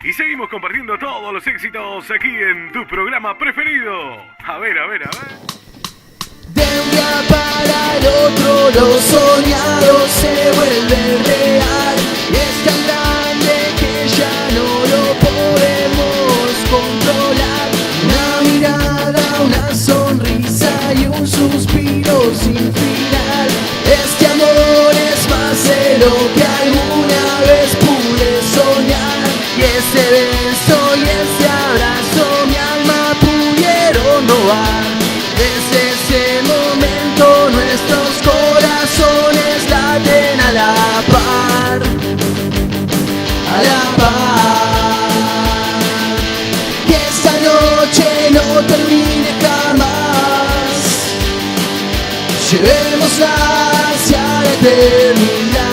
Y seguimos compartiendo todos los éxitos aquí en tu programa preferido. A ver. De un día para el otro lo soñado se vuelve real. Y es tan grande que ya no lo podemos controlar. Una mirada, una sonrisa y un suspiro sin final. Este amor es más de lo que alguna vez pude soñar. Y este beso y este abrazo mi alma pudieron robar. Desde ese momento nuestros corazones laten a la par, a la par. Que esta noche no termine jamás, llevémosla hacia la eternidad.